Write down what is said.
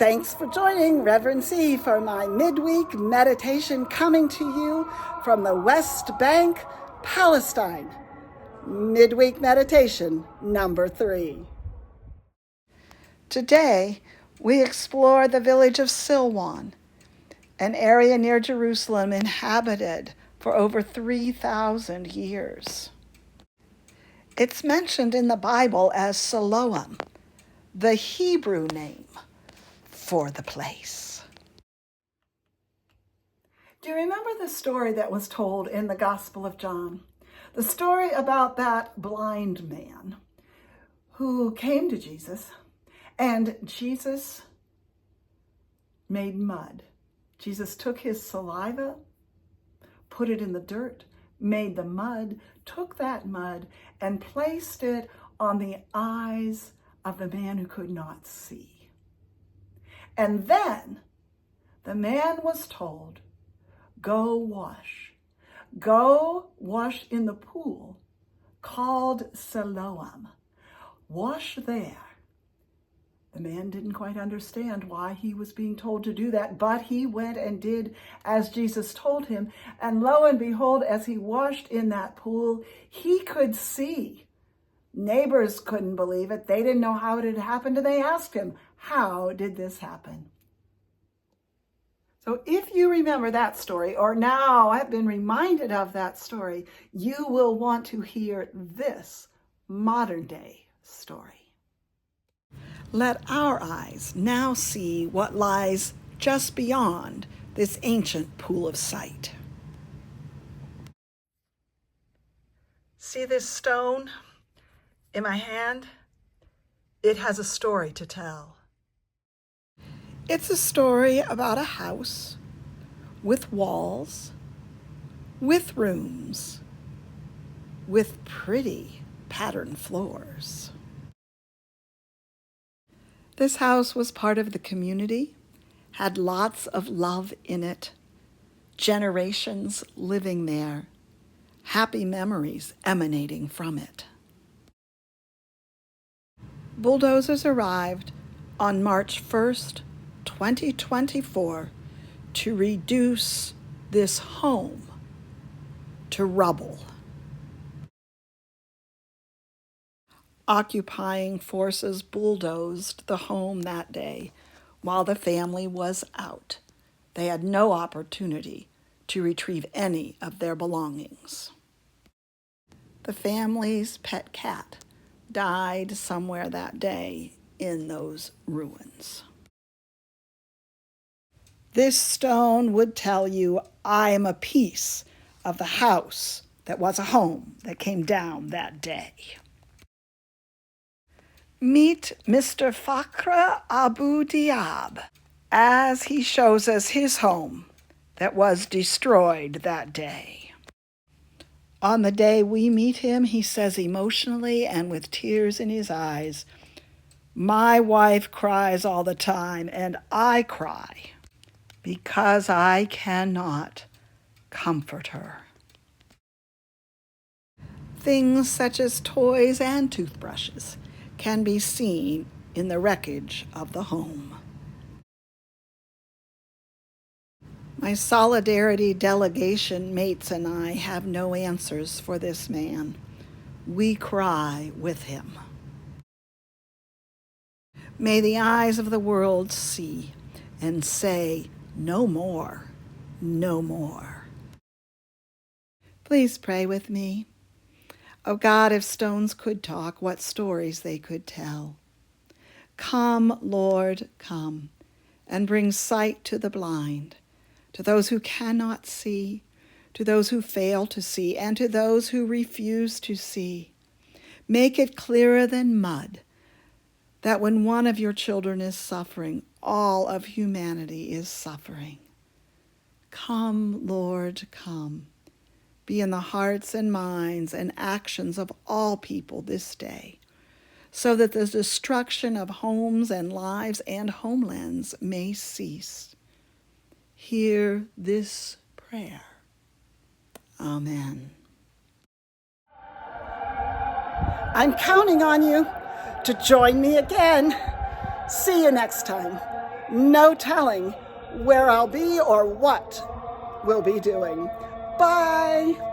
Thanks for joining Reverend C for my midweek meditation coming to you from the West Bank, Palestine. Midweek meditation number 3. Today, we explore the village of Silwan, an area near Jerusalem inhabited for over 3,000 years. It's mentioned in the Bible as Siloam, the Hebrew name for the place. Do you remember the story that was told in the Gospel of John? The story about that blind man who came to Jesus, and Jesus made mud. Jesus took his saliva, put it in the dirt, made the mud, took that mud, and placed it on the eyes of the man who could not see. And then the man was told, go wash in the pool called Siloam. Wash there. The man didn't quite understand why he was being told to do that, but he went and did as Jesus told him. And lo and behold, as he washed in that pool, he could see. Neighbors couldn't believe it. They didn't know how it had happened, and they asked him, how did this happen? So if you remember that story, or now have been reminded of that story, you will want to hear this modern day story. Let our eyes now see what lies just beyond this ancient pool of sight. See this stone in my hand? It has a story to tell. It's a story about a house with walls, with rooms, with pretty patterned floors. This house was part of the community, had lots of love in it, generations living there, happy memories emanating from it. Bulldozers arrived on March 1st, 2024 to reduce this home to rubble. Occupying forces bulldozed the home that day while the family was out. They had no opportunity to retrieve any of their belongings. The family's pet cat died somewhere that day in those ruins. This stone would tell you, I am a piece of the house that was a home that came down that day. Meet Mr. Fakhra Abu Diab as he shows us his home that was destroyed that day. On the day we meet him, he says emotionally and with tears in his eyes, my wife cries all the time, and I cry because I cannot comfort her. Things such as toys and toothbrushes can be seen in the wreckage of the home. My Solidarity delegation mates and I have no answers for this man. We cry with him. May the eyes of the world see and say, no more, no more. Please pray with me. Oh God, if stones could talk, what stories they could tell. Come, Lord, come, and bring sight to the blind, to those who cannot see, to those who fail to see, and to those who refuse to see. Make it clearer than mud that when one of your children is suffering, all of humanity is suffering. Come, Lord, come. Be in the hearts and minds and actions of all people this day, so that the destruction of homes and lives and homelands may cease. Hear this prayer. Amen. I'm counting on you to join me again. See you next time. No telling where I'll be or what we'll be doing. Bye.